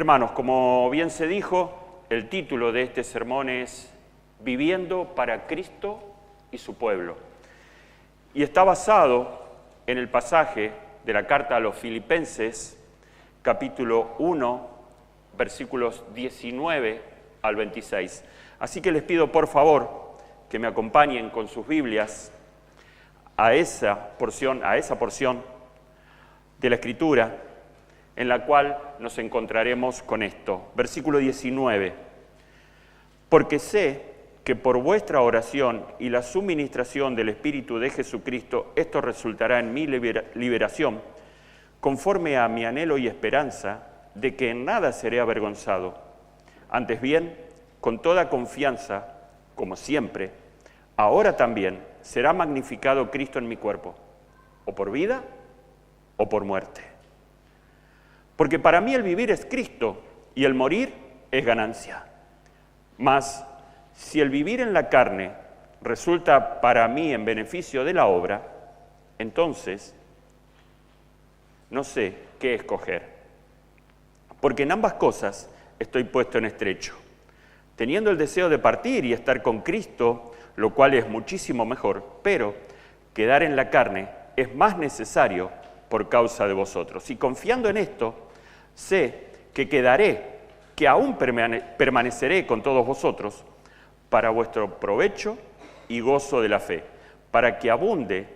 Hermanos, como bien se dijo, el título de este sermón es Viviendo para Cristo y su pueblo. Y está basado en el pasaje de la carta a los Filipenses, capítulo 1, versículos 19 al 26. Así que les pido por favor que me acompañen con sus Biblias a esa porción de la Escritura en la cual nos encontraremos con esto. Versículo 19. Porque sé que por vuestra oración y la suministración del Espíritu de Jesucristo, esto resultará en mi liberación, conforme a mi anhelo y esperanza de que en nada seré avergonzado. Antes bien, con toda confianza, como siempre, ahora también será magnificado Cristo en mi cuerpo, o por vida o por muerte. Porque para mí el vivir es Cristo y el morir es ganancia. Mas si el vivir en la carne resulta para mí en beneficio de la obra, entonces no sé qué escoger. Porque en ambas cosas estoy puesto en estrecho, teniendo el deseo de partir y estar con Cristo, lo cual es muchísimo mejor, pero quedar en la carne es más necesario por causa de vosotros. Y confiando en esto, sé que quedaré, que aún permaneceré con todos vosotros para vuestro provecho y gozo de la fe, para que abunde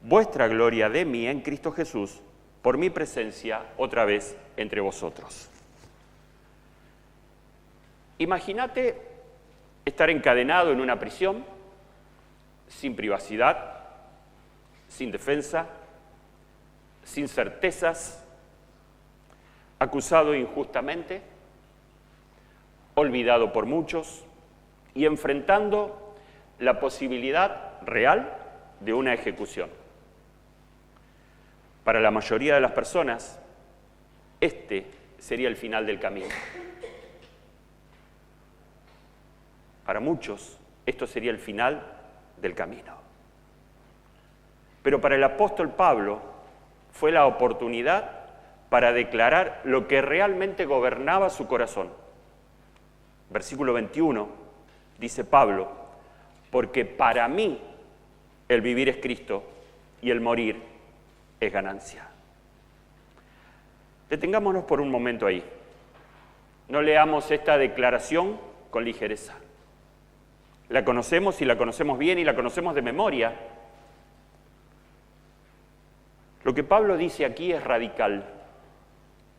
vuestra gloria de mí en Cristo Jesús por mi presencia otra vez entre vosotros. Imagínate estar encadenado en una prisión, sin privacidad, sin defensa, sin certezas, acusado injustamente, olvidado por muchos y enfrentando la posibilidad real de una ejecución. Para la mayoría de las personas, este sería el final del camino. Para muchos, esto sería el final del camino. Pero para el apóstol Pablo fue la oportunidad para declarar lo que realmente gobernaba su corazón. Versículo 21, dice Pablo, porque para mí el vivir es Cristo y el morir es ganancia. Detengámonos por un momento ahí. No leamos esta declaración con ligereza. La conocemos y la conocemos bien y la conocemos de memoria. Lo que Pablo dice aquí es radical.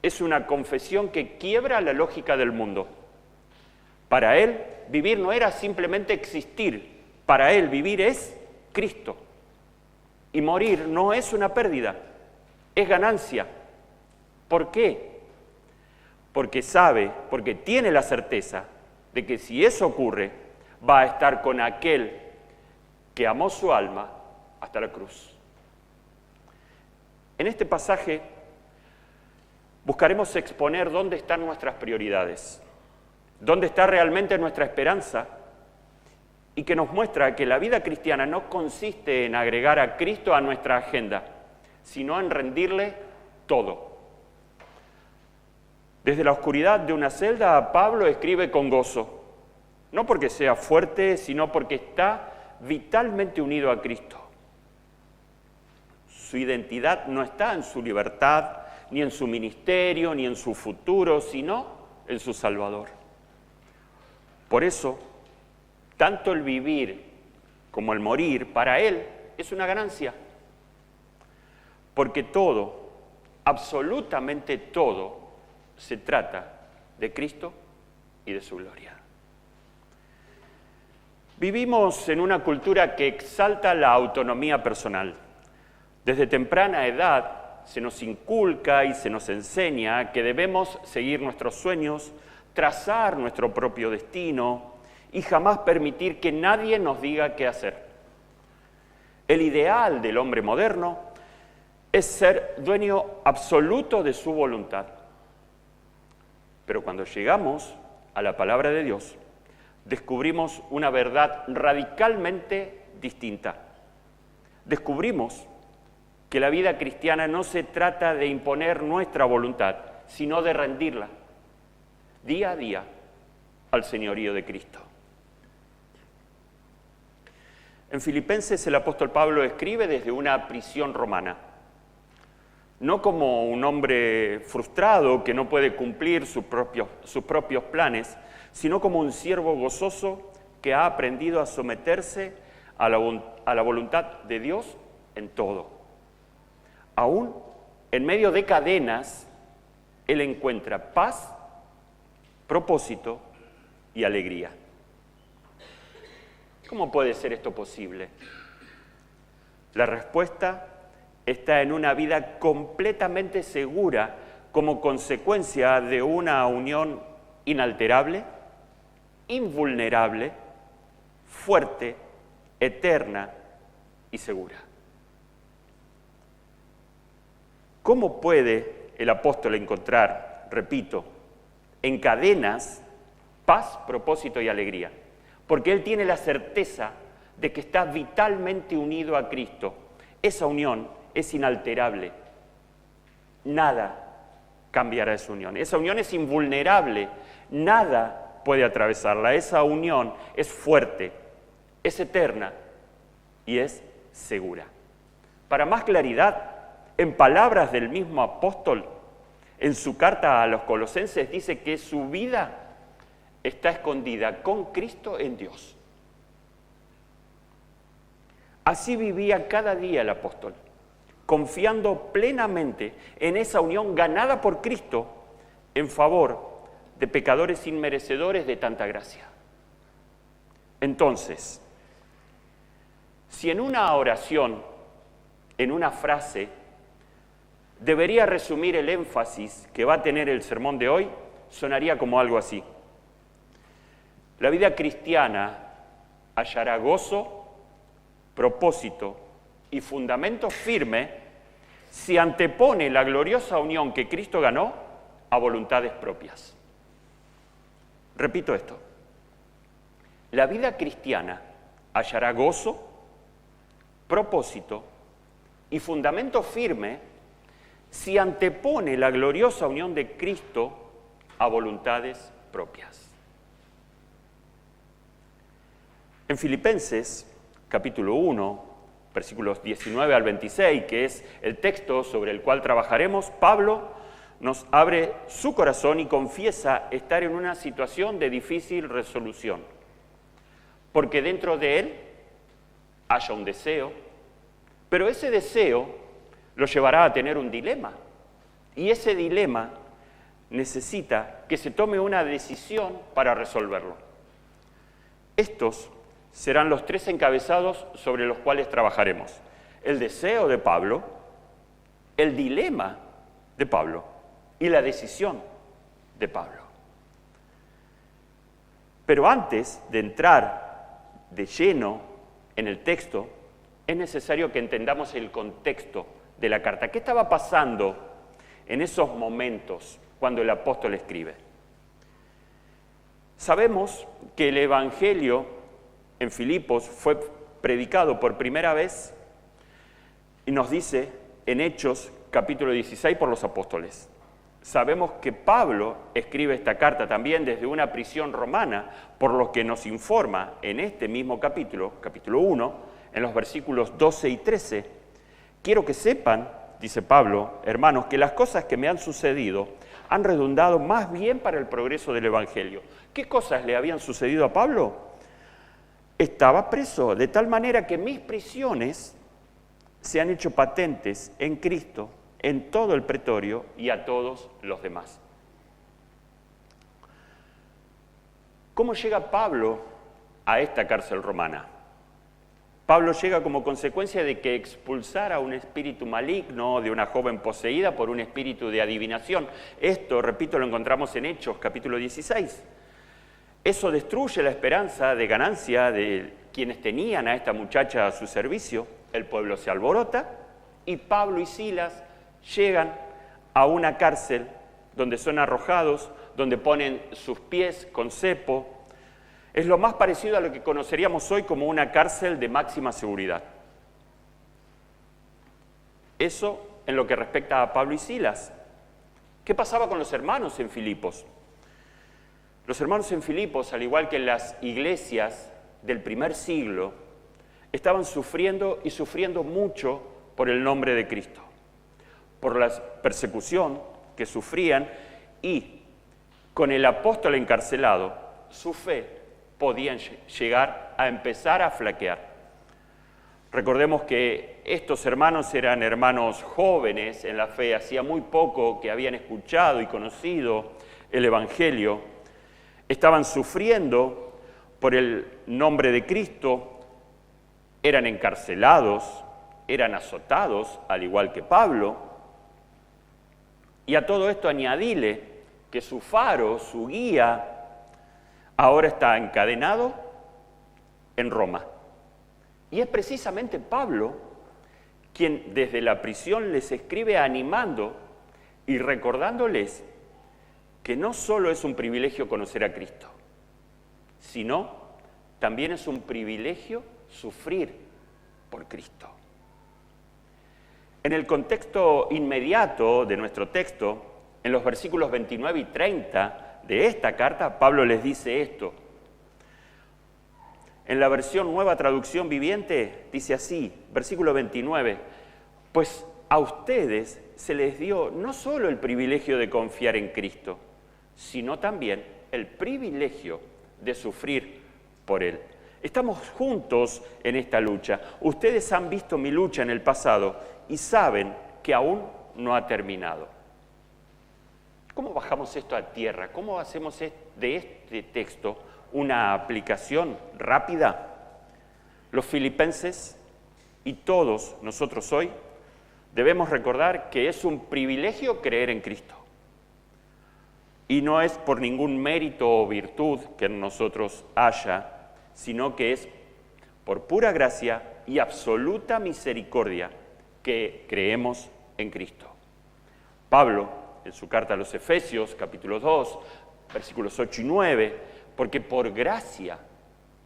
Es una confesión que quiebra la lógica del mundo. Para él, vivir no era simplemente existir. Para él, vivir es Cristo. Y morir no es una pérdida, es ganancia. ¿Por qué? Porque sabe, porque tiene la certeza de que si eso ocurre, va a estar con aquel que amó su alma hasta la cruz. En este pasaje buscaremos exponer dónde están nuestras prioridades, dónde está realmente nuestra esperanza y que nos muestra que la vida cristiana no consiste en agregar a Cristo a nuestra agenda, sino en rendirle todo. Desde la oscuridad de una celda, Pablo escribe con gozo, no porque sea fuerte, sino porque está vitalmente unido a Cristo. Su identidad no está en su libertad, ni en su ministerio, ni en su futuro, sino en su Salvador. Por eso, tanto el vivir como el morir, para él, es una ganancia. Porque todo, absolutamente todo, se trata de Cristo y de su gloria. Vivimos en una cultura que exalta la autonomía personal. Desde temprana edad se nos inculca y se nos enseña que debemos seguir nuestros sueños, trazar nuestro propio destino y jamás permitir que nadie nos diga qué hacer. El ideal del hombre moderno es ser dueño absoluto de su voluntad. Pero cuando llegamos a la palabra de Dios, descubrimos una verdad radicalmente distinta. Descubrimos que la vida cristiana no se trata de imponer nuestra voluntad, sino de rendirla. día a día al señorío de Cristo. En Filipenses el apóstol Pablo escribe desde una prisión romana, no como un hombre frustrado que no puede cumplir sus propios planes, sino como un siervo gozoso que ha aprendido a someterse a la voluntad de Dios en todo. Aún en medio de cadenas, él encuentra paz, propósito y alegría. ¿Cómo puede ser esto posible? La respuesta está en una vida completamente segura como consecuencia de una unión inalterable, invulnerable, fuerte, eterna y segura. ¿Cómo puede el apóstol encontrar, repito, en cadenas, paz, propósito y alegría? Porque él tiene la certeza de que está vitalmente unido a Cristo. Esa unión es inalterable. Nada cambiará esa unión. Esa unión es invulnerable. Nada puede atravesarla. Esa unión es fuerte, es eterna y es segura. Para más claridad, en palabras del mismo apóstol, en su carta a los Colosenses dice que su vida está escondida con Cristo en Dios. Así vivía cada día el apóstol, confiando plenamente en esa unión ganada por Cristo en favor de pecadores inmerecedores de tanta gracia. Entonces, si en una oración, en una frase, debería resumir el énfasis que va a tener el sermón de hoy, sonaría como algo así. La vida cristiana hallará gozo, propósito y fundamento firme si antepone la gloriosa unión que Cristo ganó a voluntades propias. Repito esto. La vida cristiana hallará gozo, propósito y fundamento firme si antepone la gloriosa unión de Cristo a voluntades propias. En Filipenses, capítulo 1, versículos 19 al 26, que es el texto sobre el cual trabajaremos, Pablo nos abre su corazón y confiesa estar en una situación de difícil resolución, porque dentro de él haya un deseo, pero ese deseo lo llevará a tener un dilema, y ese dilema necesita que se tome una decisión para resolverlo. Estos serán los tres encabezados sobre los cuales trabajaremos: el deseo de Pablo, el dilema de Pablo y la decisión de Pablo. Pero antes de entrar de lleno en el texto, es necesario que entendamos el contexto de la carta. ¿Qué estaba pasando en esos momentos cuando el apóstol escribe? Sabemos que el Evangelio en Filipos fue predicado por primera vez y nos dice en Hechos capítulo 16 por los apóstoles. Sabemos que Pablo escribe esta carta también desde una prisión romana, por lo que nos informa en este mismo capítulo, capítulo 1, en los versículos 12 y 13. Quiero que sepan, dice Pablo, hermanos, que las cosas que me han sucedido han redundado más bien para el progreso del Evangelio. ¿Qué cosas le habían sucedido a Pablo? Estaba preso, de tal manera que mis prisiones se han hecho patentes en Cristo, en todo el pretorio y a todos los demás. ¿Cómo llega Pablo a esta cárcel romana? Pablo llega como consecuencia de que expulsara un espíritu maligno de una joven poseída por un espíritu de adivinación. Esto, repito, lo encontramos en Hechos, capítulo 16. Eso destruye la esperanza de ganancia de quienes tenían a esta muchacha a su servicio. El pueblo se alborota y Pablo y Silas llegan a una cárcel donde son arrojados, donde ponen sus pies con cepo. Es lo más parecido a lo que conoceríamos hoy como una cárcel de máxima seguridad. Eso en lo que respecta a Pablo y Silas. ¿Qué pasaba con los hermanos en Filipos? Los hermanos en Filipos, al igual que las iglesias del primer siglo, estaban sufriendo y sufriendo mucho por el nombre de Cristo, por la persecución que sufrían, y con el apóstol encarcelado, su fe podía llegar a empezar a flaquear. Recordemos que estos hermanos eran hermanos jóvenes en la fe, hacía muy poco que habían escuchado y conocido el Evangelio, estaban sufriendo por el nombre de Cristo, eran encarcelados, eran azotados, al igual que Pablo, y a todo esto añadile que su faro, su guía, ahora está encadenado en Roma. Y es precisamente Pablo quien desde la prisión les escribe animando y recordándoles que no solo es un privilegio conocer a Cristo, sino también es un privilegio sufrir por Cristo. En el contexto inmediato de nuestro texto, en los versículos 29 y 30 de esta carta, Pablo les dice esto. En la versión Nueva Traducción Viviente dice así, versículo 29, pues a ustedes se les dio no solo el privilegio de confiar en Cristo, sino también el privilegio de sufrir por Él. Estamos juntos en esta lucha. Ustedes han visto mi lucha en el pasado y saben que aún no ha terminado. ¿Cómo bajamos esto a tierra? ¿Cómo hacemos de este texto una aplicación rápida? Los filipenses y todos nosotros hoy debemos recordar que es un privilegio creer en Cristo. Y no es por ningún mérito o virtud que en nosotros haya, sino que es por pura gracia y absoluta misericordia que creemos en Cristo. Pablo, en su carta a los Efesios, capítulo 2, versículos 8 y 9, porque por gracia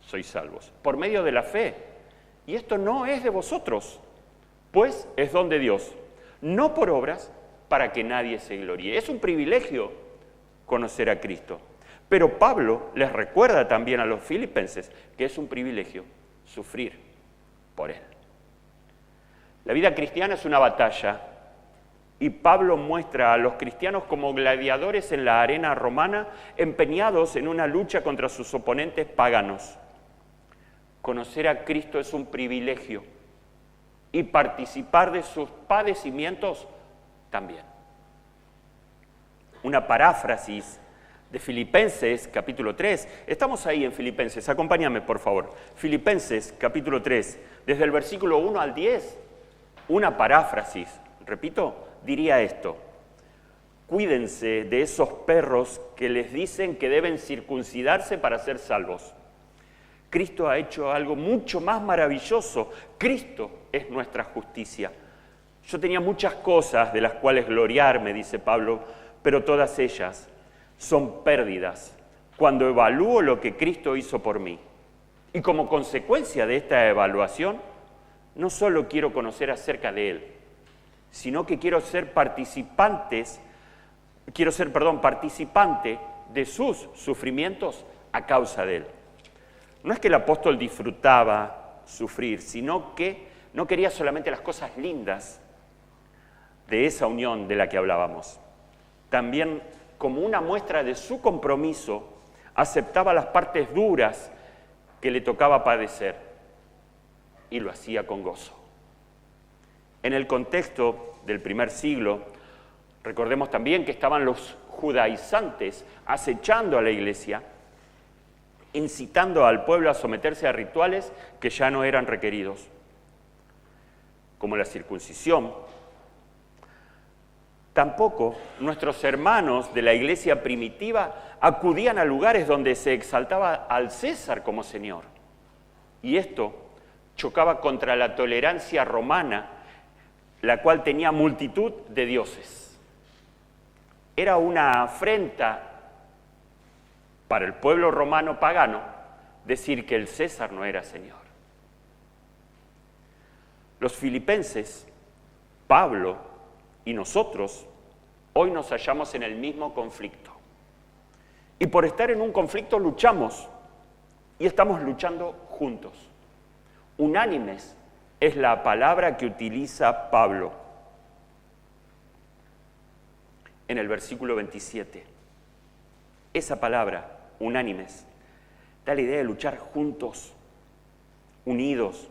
sois salvos, por medio de la fe. Y esto no es de vosotros, pues es don de Dios, no por obras para que nadie se gloríe. Es un privilegio conocer a Cristo. Pero Pablo les recuerda también a los filipenses que es un privilegio sufrir por Él. La vida cristiana es una batalla y Pablo muestra a los cristianos como gladiadores en la arena romana empeñados en una lucha contra sus oponentes paganos. Conocer a Cristo es un privilegio y participar de sus padecimientos también. Una paráfrasis de Filipenses, capítulo 3. Estamos ahí en Filipenses, acompáñame por favor. Filipenses, capítulo 3, desde el versículo 1 al 10, una paráfrasis, repito, diría esto: cuídense de esos perros que les dicen que deben circuncidarse para ser salvos. Cristo ha hecho algo mucho más maravilloso. Cristo es nuestra justicia. Yo tenía muchas cosas de las cuales gloriarme, dice Pablo, pero todas ellas son pérdidas cuando evalúo lo que Cristo hizo por mí. Y como consecuencia de esta evaluación, no solo quiero conocer acerca de Él, sino que quiero ser participante de sus sufrimientos a causa de Él. No es que el apóstol disfrutaba sufrir, sino que no quería solamente las cosas lindas de esa unión de la que hablábamos. También, como una muestra de su compromiso, aceptaba las partes duras que le tocaba padecer y lo hacía con gozo. En el contexto del primer siglo, recordemos también que estaban los judaizantes acechando a la iglesia, incitando al pueblo a someterse a rituales que ya no eran requeridos, como la circuncisión. Tampoco nuestros hermanos de la iglesia primitiva acudían a lugares donde se exaltaba al César como Señor. Y esto chocaba contra la tolerancia romana, la cual tenía multitud de dioses. Era una afrenta para el pueblo romano pagano decir que el César no era Señor. Los filipenses, Pablo y nosotros hoy nos hallamos en el mismo conflicto. Y por estar en un conflicto luchamos, y estamos luchando juntos. Unánimes es la palabra que utiliza Pablo en el versículo 27. Esa palabra, unánimes, da la idea de luchar juntos, unidos.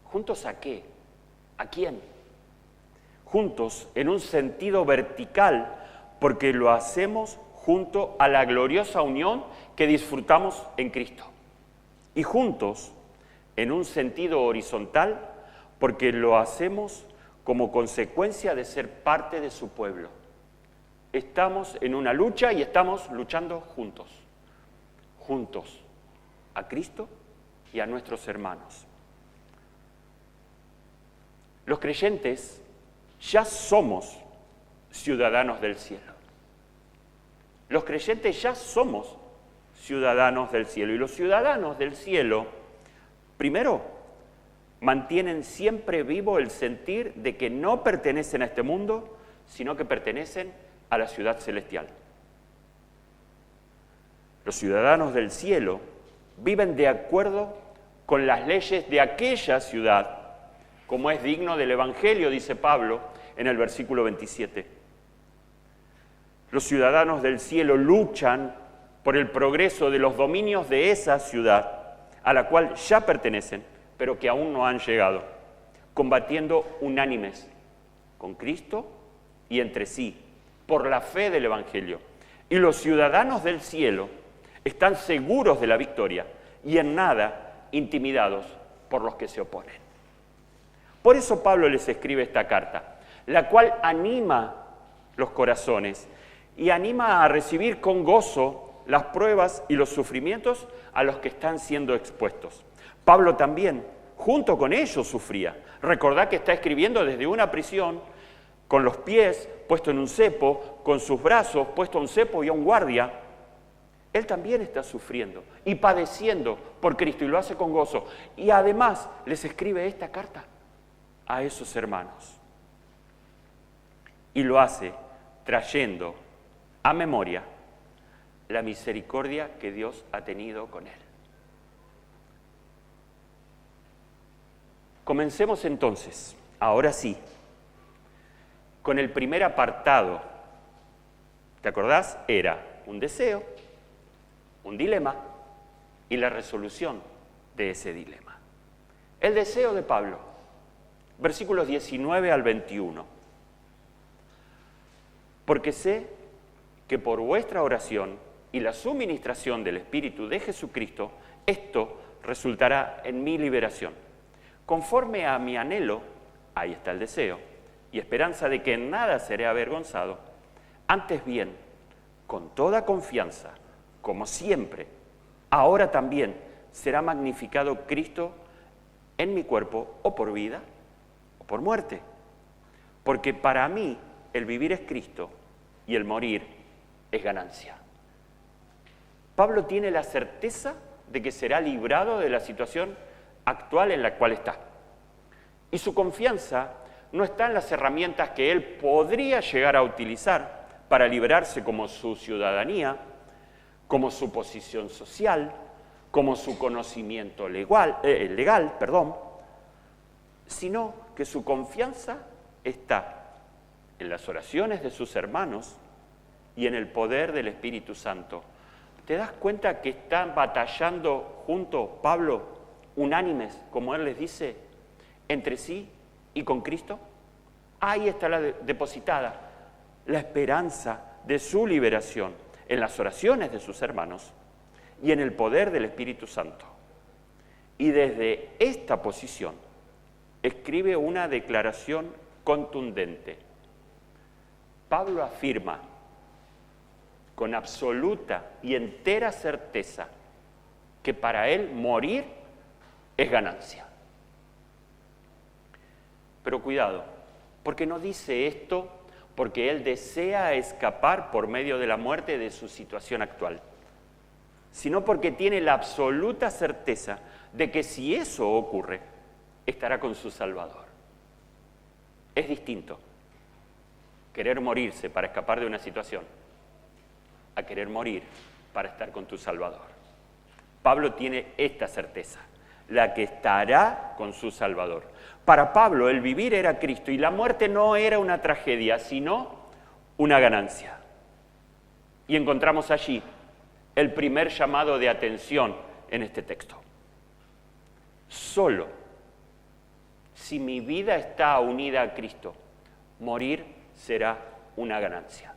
¿Juntos a qué? ¿A quién? Juntos en un sentido vertical, porque lo hacemos junto a la gloriosa unión que disfrutamos en Cristo. Y juntos en un sentido horizontal, porque lo hacemos como consecuencia de ser parte de su pueblo. Estamos en una lucha y estamos luchando juntos, a Cristo y a nuestros hermanos. Los creyentes ya somos ciudadanos del cielo. Los creyentes ya somos ciudadanos del cielo. Y los ciudadanos del cielo, primero, mantienen siempre vivo el sentir de que no pertenecen a este mundo, sino que pertenecen a la ciudad celestial. Los ciudadanos del cielo viven de acuerdo con las leyes de aquella ciudad, como es digno del Evangelio, dice Pablo en el versículo 27. Los ciudadanos del cielo luchan por el progreso de los dominios de esa ciudad, a la cual ya pertenecen, pero que aún no han llegado, combatiendo unánimes con Cristo y entre sí, por la fe del Evangelio. Y los ciudadanos del cielo están seguros de la victoria y en nada intimidados por los que se oponen. Por eso Pablo les escribe esta carta, la cual anima los corazones y anima a recibir con gozo las pruebas y los sufrimientos a los que están siendo expuestos. Pablo también, junto con ellos, sufría. Recordad que está escribiendo desde una prisión, con los pies puestos en un cepo, con sus brazos puestos a un cepo y a un guardia. Él también está sufriendo y padeciendo por Cristo y lo hace con gozo. Y además les escribe esta carta a esos hermanos. Y lo hace trayendo a memoria la misericordia que Dios ha tenido con él. Comencemos entonces, ahora sí, con el primer apartado. ¿Te acordás? Era un deseo, un dilema y la resolución de ese dilema. El deseo de Pablo, versículos 19 al 21. Porque sé que por vuestra oración y la suministración del Espíritu de Jesucristo, esto resultará en mi liberación. Conforme a mi anhelo, ahí está el deseo, y esperanza de que en nada seré avergonzado, antes bien, con toda confianza, como siempre, ahora también será magnificado Cristo en mi cuerpo, o por vida, o por muerte. Porque para mí el vivir es Cristo y el morir es ganancia. Pablo tiene la certeza de que será librado de la situación actual en la cual está. Y su confianza no está en las herramientas que él podría llegar a utilizar para librarse, como su ciudadanía, como su posición social, como su conocimiento legal, sino que su confianza está en las oraciones de sus hermanos y en el poder del Espíritu Santo. ¿Te das cuenta que están batallando juntos, Pablo, unánimes, como él les dice, entre sí y con Cristo? Ahí está depositada la esperanza de su liberación en las oraciones de sus hermanos y en el poder del Espíritu Santo. Y desde esta posición escribe una declaración contundente. Pablo afirma con absoluta y entera certeza que para él morir es ganancia. Pero cuidado, porque no dice esto porque él desea escapar por medio de la muerte de su situación actual, sino porque tiene la absoluta certeza de que si eso ocurre, estará con su Salvador. Es distinto querer morirse para escapar de una situación a querer morir para estar con tu Salvador. Pablo tiene esta certeza, la que estará con su Salvador. Para Pablo el vivir era Cristo y la muerte no era una tragedia, sino una ganancia. Y encontramos allí el primer llamado de atención en este texto. Solo si mi vida está unida a Cristo, morir será una ganancia.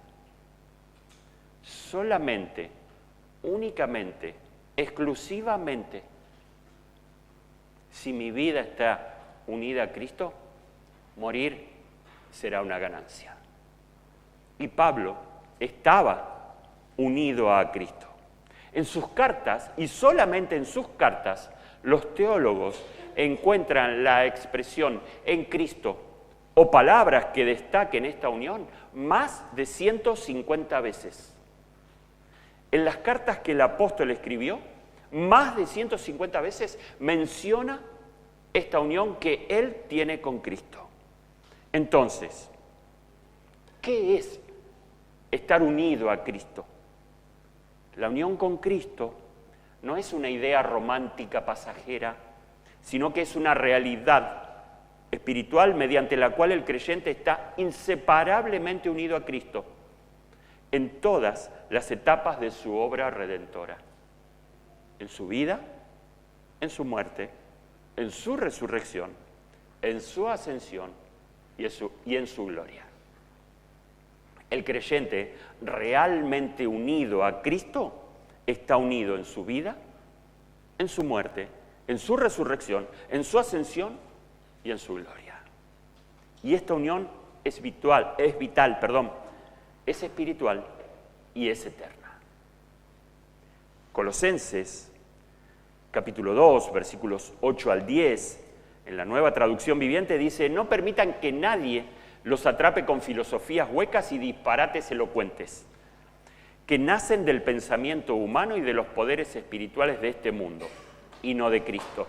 Solamente, únicamente, exclusivamente, si mi vida está unida a Cristo, morir será una ganancia. Y Pablo estaba unido a Cristo. En sus cartas, y solamente en sus cartas, los teólogos encuentran la expresión en Cristo o palabras que destaquen esta unión más de 150 veces. En las cartas que el apóstol escribió, más de 150 veces menciona esta unión que él tiene con Cristo. Entonces, ¿qué es estar unido a Cristo? La unión con Cristo no es una idea romántica pasajera, sino que es una realidad espiritual mediante la cual el creyente está inseparablemente unido a Cristo en todas las etapas de su obra redentora, en su vida, en su muerte, en su resurrección, en su ascensión y en su gloria. El creyente realmente unido a Cristo está unido en su vida, en su muerte, en su resurrección, en su ascensión y en su gloria. Y esta unión es espiritual y es eterna. Colosenses, capítulo 2, versículos 8 al 10, en la Nueva Traducción Viviente dice: no permitan que nadie los atrape con filosofías huecas y disparates elocuentes, que nacen del pensamiento humano y de los poderes espirituales de este mundo, y no de Cristo.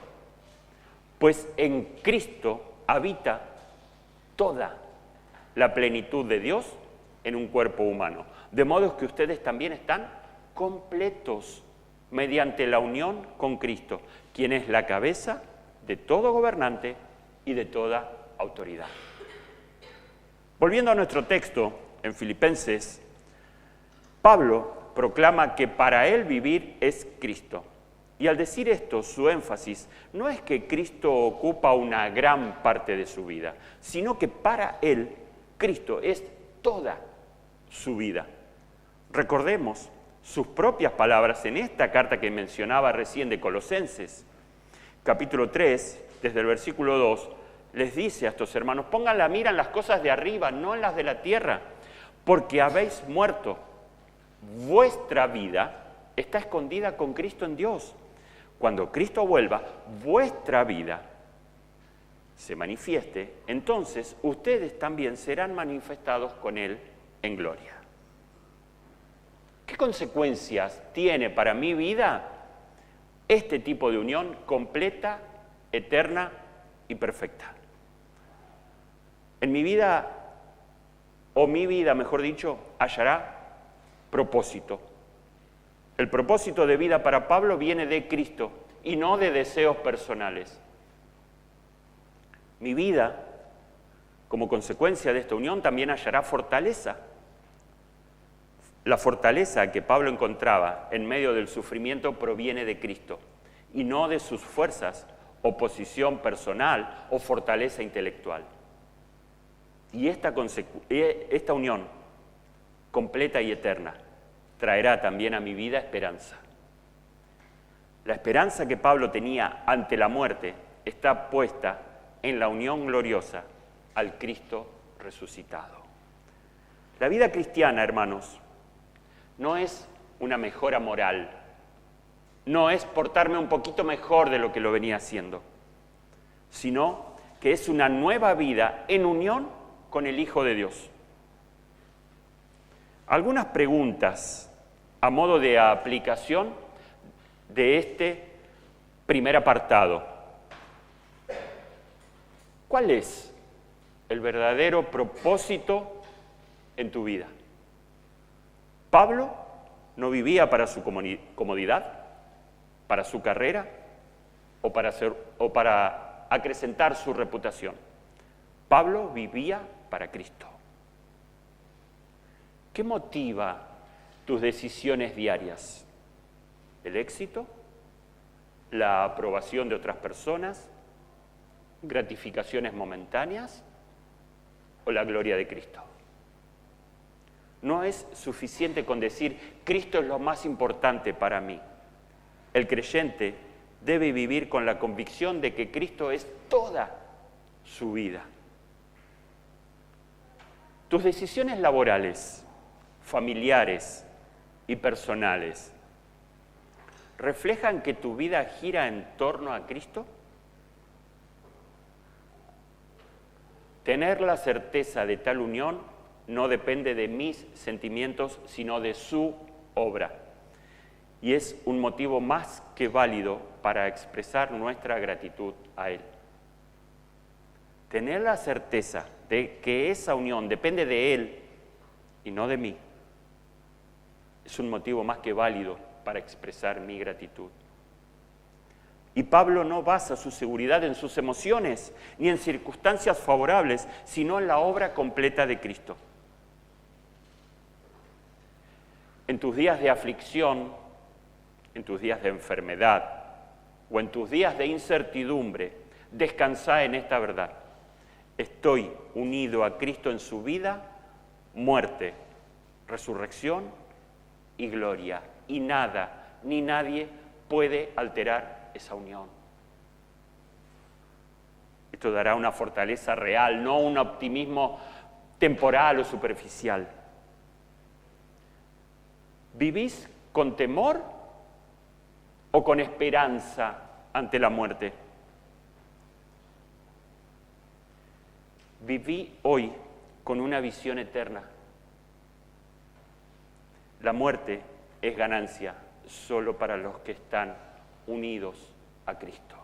Pues en Cristo habita toda la plenitud de Dios en un cuerpo humano. De modo que ustedes también están completos mediante la unión con Cristo, quien es la cabeza de todo gobernante y de toda autoridad. Volviendo a nuestro texto, en Filipenses, Pablo proclama que para él vivir es Cristo. Y al decir esto, su énfasis no es que Cristo ocupa una gran parte de su vida, sino que para él Cristo es toda su vida. Recordemos sus propias palabras en esta carta que mencionaba recién de Colosenses, capítulo 3, desde el versículo 2, les dice a estos hermanos: pongan la mira en las cosas de arriba, no en las de la tierra, porque habéis muerto. Vuestra vida está escondida con Cristo en Dios. Cuando Cristo vuelva, vuestra vida se manifieste, entonces ustedes también serán manifestados con Él en gloria. ¿Qué consecuencias tiene para mi vida este tipo de unión completa, eterna y perfecta? En mi vida, o mi vida, mejor dicho, hallará propósito. El propósito de vida para Pablo viene de Cristo y no de deseos personales. Mi vida, como consecuencia de esta unión, también hallará fortaleza. La fortaleza que Pablo encontraba en medio del sufrimiento proviene de Cristo y no de sus fuerzas o posición personal o fortaleza intelectual. Y esta unión completa y eterna traerá también a mi vida esperanza. La esperanza que Pablo tenía ante la muerte está puesta en la unión gloriosa al Cristo resucitado. La vida cristiana, hermanos, no es una mejora moral, no es portarme un poquito mejor de lo que lo venía haciendo, sino que es una nueva vida en unión con el Hijo de Dios. Algunas preguntas a modo de aplicación de este primer apartado. ¿Cuál es el verdadero propósito en tu vida? ¿Pablo no vivía para su comodidad, para su carrera o para acrecentar su reputación. Pablo vivía para Cristo. ¿Qué motiva tus decisiones diarias? ¿El éxito? ¿La aprobación de otras personas? ¿Gratificaciones momentáneas? ¿O la gloria de Cristo? No es suficiente con decir, Cristo es lo más importante para mí. El creyente debe vivir con la convicción de que Cristo es toda su vida. Tus decisiones laborales, familiares y personales, ¿reflejan que tu vida gira en torno a Cristo? Tener la certeza de tal unión no depende de mis sentimientos, sino de su obra. Y es un motivo más que válido para expresar nuestra gratitud a Él. Tener la certeza de que esa unión depende de Él y no de mí es un motivo más que válido para expresar mi gratitud. Y Pablo no basa su seguridad en sus emociones ni en circunstancias favorables, sino en la obra completa de Cristo. En tus días de aflicción, en tus días de enfermedad o en tus días de incertidumbre, descansa en esta verdad. Estoy unido a Cristo en su vida, muerte, resurrección y gloria. Y nada ni nadie puede alterar esa unión. Esto dará una fortaleza real, no un optimismo temporal o superficial. ¿Vivís con temor o con esperanza ante la muerte? Viví hoy con una visión eterna. La muerte es ganancia solo para los que están unidos a Cristo.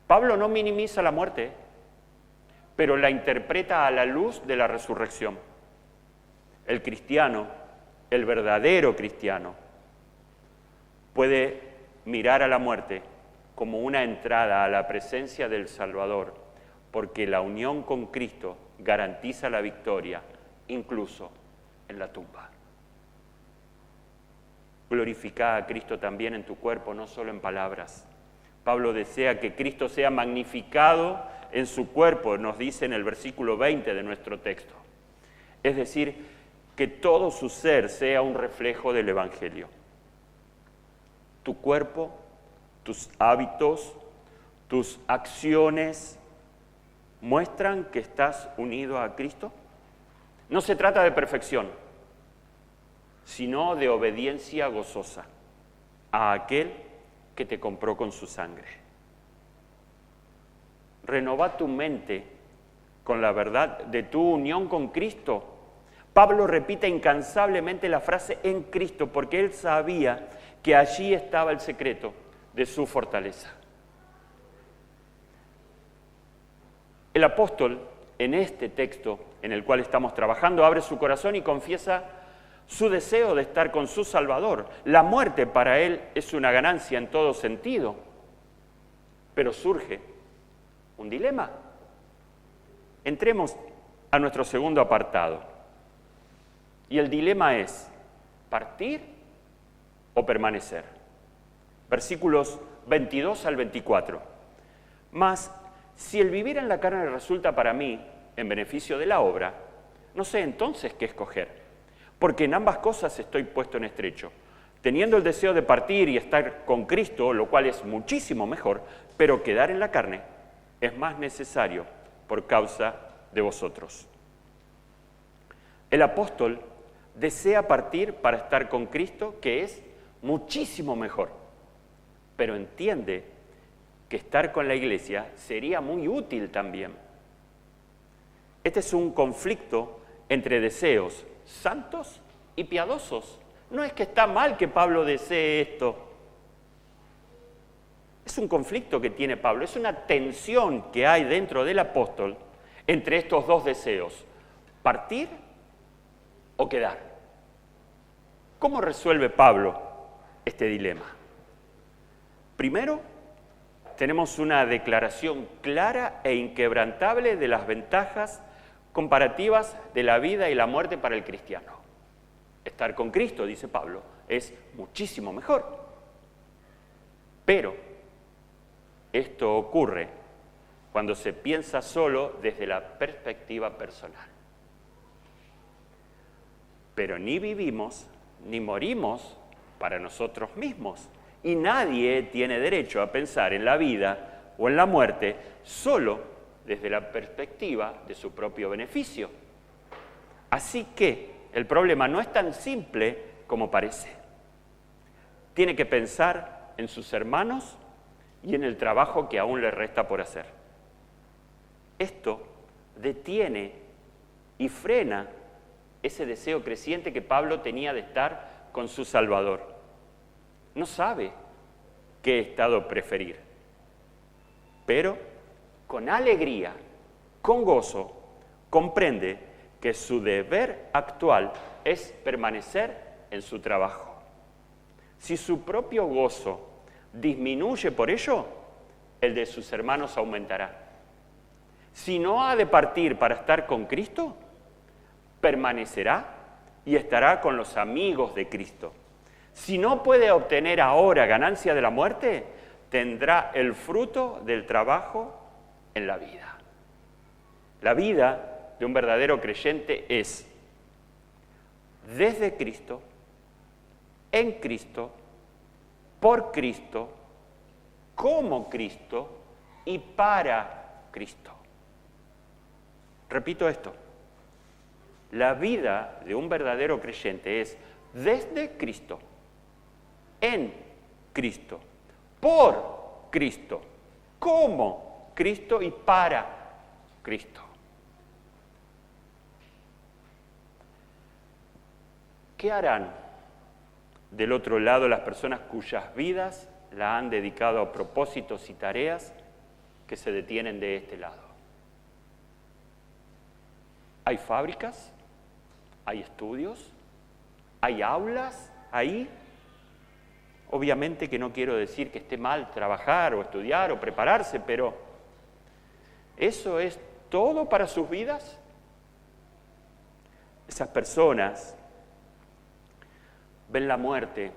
Pablo no minimiza la muerte, pero la interpreta a la luz de la resurrección. El cristiano, el verdadero cristiano, puede mirar a la muerte como una entrada a la presencia del Salvador, porque la unión con Cristo garantiza la victoria, incluso en la tumba. Glorifica a Cristo también en tu cuerpo, no solo en palabras. Pablo desea que Cristo sea magnificado en su cuerpo, nos dice en el versículo 20 de nuestro texto. Es decir, que todo su ser sea un reflejo del Evangelio. Tu cuerpo, tus hábitos, tus acciones muestran que estás unido a Cristo. No se trata de perfección, sino de obediencia gozosa a aquel que te compró con su sangre. Renova tu mente con la verdad de tu unión con Cristo. Pablo repite incansablemente la frase en Cristo porque él sabía que allí estaba el secreto de su fortaleza. El apóstol, en este texto en el cual estamos trabajando, abre su corazón y confiesa su deseo de estar con su Salvador. La muerte para él es una ganancia en todo sentido, pero surge un dilema. Entremos a nuestro segundo apartado. Y el dilema es, ¿partir o permanecer? Versículos 22 al 24. Mas, si el vivir en la carne resulta para mí en beneficio de la obra, no sé entonces qué escoger. Porque en ambas cosas estoy puesto en estrecho, teniendo el deseo de partir y estar con Cristo, lo cual es muchísimo mejor, pero quedar en la carne es más necesario por causa de vosotros. El apóstol desea partir para estar con Cristo, que es muchísimo mejor, pero entiende que estar con la iglesia sería muy útil también. Este es un conflicto entre deseos santos y piadosos. No es que está mal que Pablo desee esto. Es un conflicto que tiene Pablo, es una tensión que hay dentro del apóstol entre estos dos deseos, partir o quedar. ¿Cómo resuelve Pablo este dilema? Primero, tenemos una declaración clara e inquebrantable de las ventajas comparativas de la vida y la muerte para el cristiano. Estar con Cristo, dice Pablo, es muchísimo mejor. Pero esto ocurre cuando se piensa solo desde la perspectiva personal. Pero ni vivimos ni morimos para nosotros mismos. Y nadie tiene derecho a pensar en la vida o en la muerte solo desde la perspectiva de su propio beneficio. Así que el problema no es tan simple como parece. Tiene que pensar en sus hermanos y en el trabajo que aún le resta por hacer. Esto detiene y frena ese deseo creciente que Pablo tenía de estar con su Salvador. No sabe qué estado preferir, pero con alegría, con gozo, comprende que su deber actual es permanecer en su trabajo. Si su propio gozo disminuye por ello, el de sus hermanos aumentará. Si no ha de partir para estar con Cristo, permanecerá y estará con los amigos de Cristo. Si no puede obtener ahora ganancia de la muerte, tendrá el fruto del trabajo en la vida. La vida de un verdadero creyente es desde Cristo, en Cristo, por Cristo, como Cristo y para Cristo. Repito esto. La vida de un verdadero creyente es desde Cristo, en Cristo, por Cristo, como Cristo y para Cristo. ¿Qué harán del otro lado las personas cuyas vidas la han dedicado a propósitos y tareas que se detienen de este lado? ¿Hay fábricas? ¿Hay estudios? ¿Hay aulas ahí? Obviamente que no quiero decir que esté mal trabajar o estudiar o prepararse, pero ¿eso es todo para sus vidas? Esas personas ven la muerte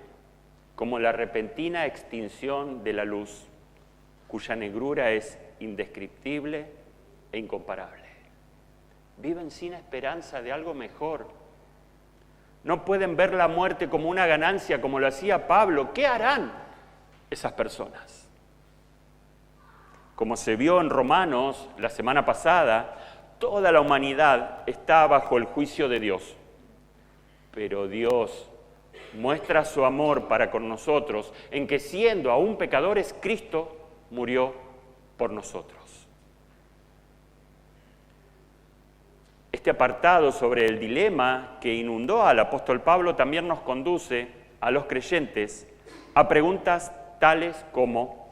como la repentina extinción de la luz, cuya negrura es indescriptible e incomparable. Viven sin esperanza de algo mejor. No pueden ver la muerte como una ganancia, como lo hacía Pablo. ¿Qué harán esas personas? Como se vio en Romanos la semana pasada, toda la humanidad está bajo el juicio de Dios. Pero Dios muestra su amor para con nosotros en que siendo aún pecadores, Cristo murió por nosotros. Este apartado sobre el dilema que inundó al apóstol Pablo también nos conduce a los creyentes a preguntas tales como: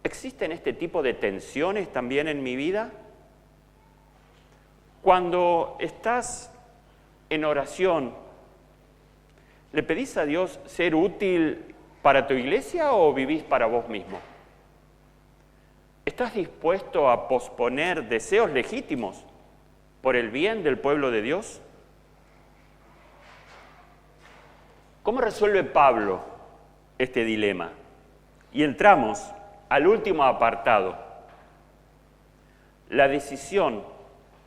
¿existen este tipo de tensiones también en mi vida? Cuando estás en oración, ¿le pedís a Dios ser útil para tu iglesia o vivís para vos mismo? ¿Estás dispuesto a posponer deseos legítimos por el bien del pueblo de Dios? ¿Cómo resuelve Pablo este dilema? Y entramos al último apartado, la decisión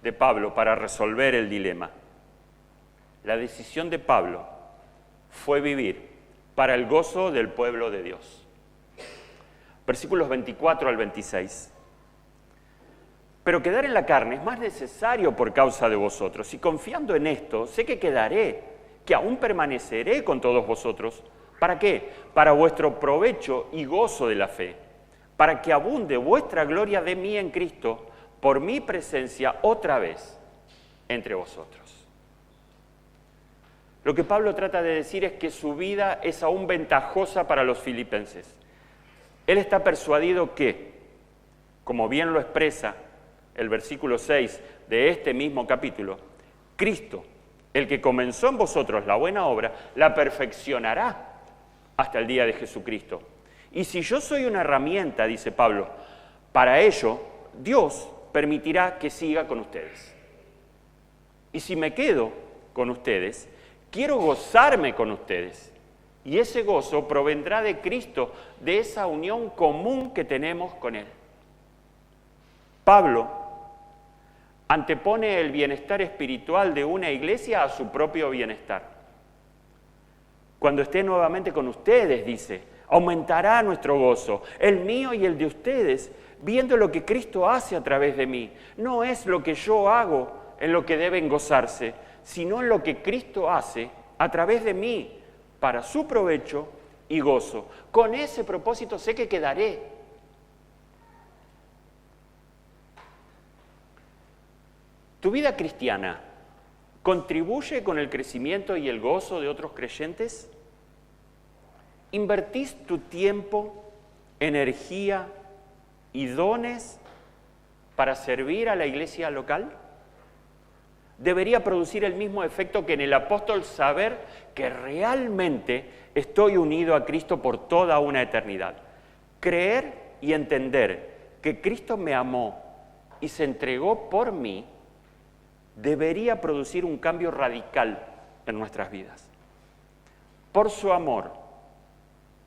de Pablo para resolver el dilema. La decisión de Pablo fue vivir para el gozo del pueblo de Dios. Versículos 24 al 26. Pero quedar en la carne es más necesario por causa de vosotros, y confiando en esto, sé que quedaré, que aún permaneceré con todos vosotros. ¿Para qué? Para vuestro provecho y gozo de la fe, para que abunde vuestra gloria de mí en Cristo, por mi presencia otra vez entre vosotros. Lo que Pablo trata de decir es que su vida es aún ventajosa para los filipenses. Él está persuadido que, como bien lo expresa el versículo 6 de este mismo capítulo, Cristo El que comenzó en vosotros la buena obra, la perfeccionará hasta el día de Jesucristo. Y si yo soy una herramienta, dice Pablo, para ello, Dios permitirá que siga con ustedes. Y si me quedo con ustedes, quiero gozarme con ustedes. Y ese gozo provendrá de Cristo, de esa unión común que tenemos con Él. Pablo antepone el bienestar espiritual de una iglesia a su propio bienestar. Cuando esté nuevamente con ustedes, dice, aumentará nuestro gozo, el mío y el de ustedes, viendo lo que Cristo hace a través de mí. No es lo que yo hago en lo que deben gozarse, sino en lo que Cristo hace a través de mí, para su provecho y gozo. Con ese propósito sé que quedaré. ¿Tu vida cristiana contribuye con el crecimiento y el gozo de otros creyentes? ¿Invertís tu tiempo, energía y dones para servir a la iglesia local? Debería producir el mismo efecto que en el apóstol saber que realmente estoy unido a Cristo por toda una eternidad. Creer y entender que Cristo me amó y se entregó por mí debería producir un cambio radical en nuestras vidas. Por su amor,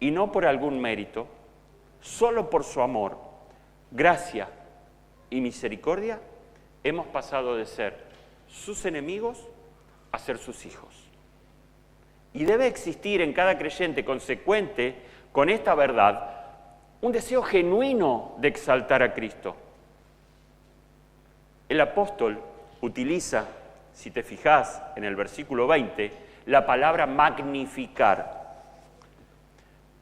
y no por algún mérito, solo por su amor, gracia y misericordia, hemos pasado de ser sus enemigos a ser sus hijos. Y debe existir en cada creyente consecuente con esta verdad un deseo genuino de exaltar a Cristo. El apóstol utiliza, si te fijas en el versículo 20, la palabra magnificar.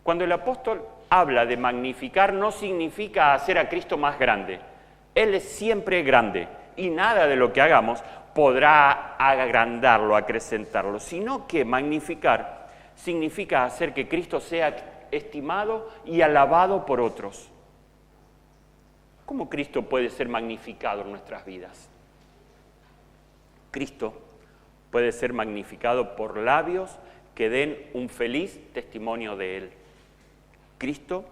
Cuando el apóstol habla de magnificar, no significa hacer a Cristo más grande. Él es siempre grande y nada de lo que hagamos podrá agrandarlo, acrecentarlo, sino que magnificar significa hacer que Cristo sea estimado y alabado por otros. ¿Cómo Cristo puede ser magnificado en nuestras vidas? Cristo puede ser magnificado por labios que den un feliz testimonio de Él. Cristo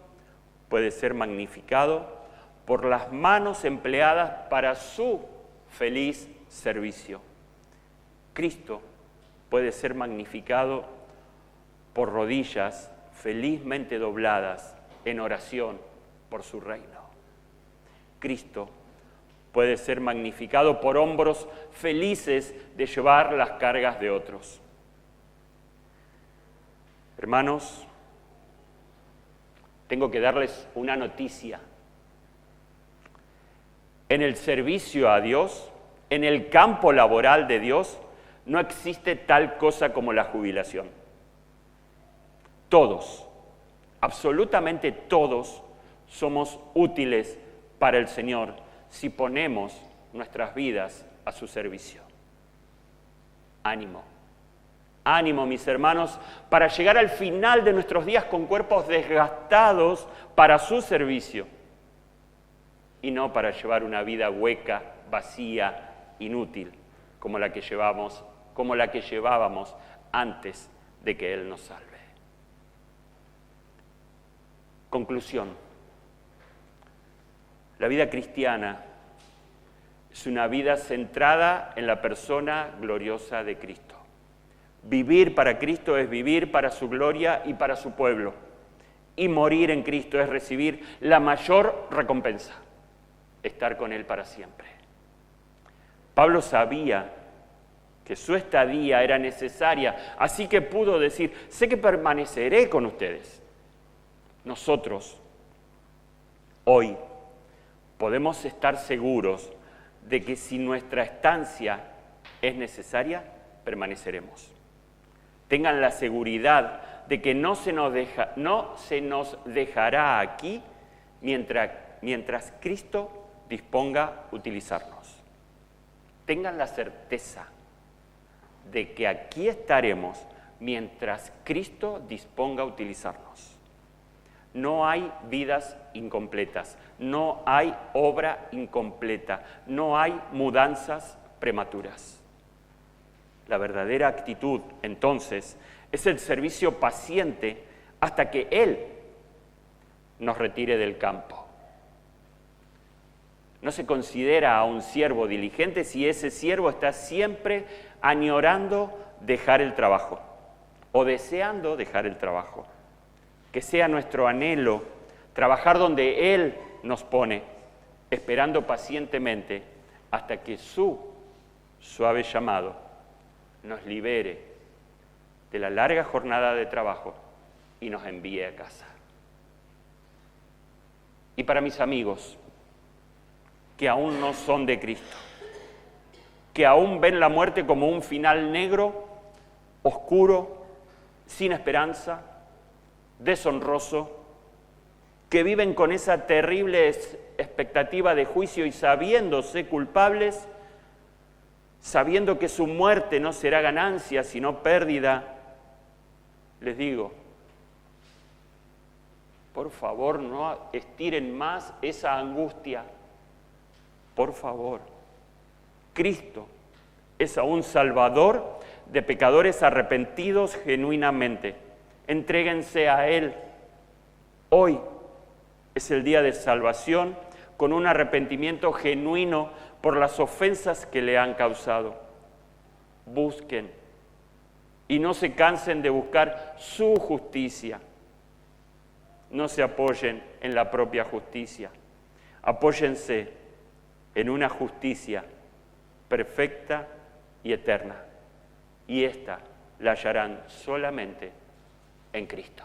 puede ser magnificado por las manos empleadas para su feliz servicio. Cristo puede ser magnificado por rodillas felizmente dobladas en oración por su reino. Cristo puede ser magnificado por hombros felices de llevar las cargas de otros. Hermanos, tengo que darles una noticia. En el servicio a Dios, en el campo laboral de Dios, no existe tal cosa como la jubilación. Todos, absolutamente todos, somos útiles para el Señor si ponemos nuestras vidas a su servicio. Ánimo, ánimo, mis hermanos, para llegar al final de nuestros días con cuerpos desgastados para su servicio y no para llevar una vida hueca, vacía, inútil, como la que llevábamos antes de que Él nos salve. Conclusión. La vida cristiana es una vida centrada en la persona gloriosa de Cristo. Vivir para Cristo es vivir para su gloria y para su pueblo. Y morir en Cristo es recibir la mayor recompensa, estar con Él para siempre. Pablo sabía que su estadía era necesaria, así que pudo decir, sé que permaneceré con ustedes. Nosotros, hoy, podemos estar seguros de que si nuestra estancia es necesaria, permaneceremos. Tengan la seguridad de que no se nos dejará aquí mientras Cristo disponga utilizarnos. Tengan la certeza de que aquí estaremos mientras Cristo disponga utilizarnos. No hay vidas incompletas, no hay obra incompleta, no hay mudanzas prematuras. La verdadera actitud, entonces, es el servicio paciente hasta que Él nos retire del campo. No se considera a un siervo diligente si ese siervo está siempre añorando dejar el trabajo o deseando dejar el trabajo. Que sea nuestro anhelo trabajar donde Él nos pone, esperando pacientemente hasta que su suave llamado nos libere de la larga jornada de trabajo y nos envíe a casa. Y para mis amigos que aún no son de Cristo, que aún ven la muerte como un final negro, oscuro, sin esperanza, deshonroso, que viven con esa terrible expectativa de juicio y sabiéndose culpables, sabiendo que su muerte no será ganancia, sino pérdida, les digo, por favor, no estiren más esa angustia. Por favor, Cristo es aún Salvador de pecadores arrepentidos genuinamente. Entréguense a Él. Hoy es el día de salvación con un arrepentimiento genuino por las ofensas que le han causado. Busquen y no se cansen de buscar su justicia. No se apoyen en la propia justicia. Apóyense en una justicia perfecta y eterna. Y esta la hallarán solamente en Cristo.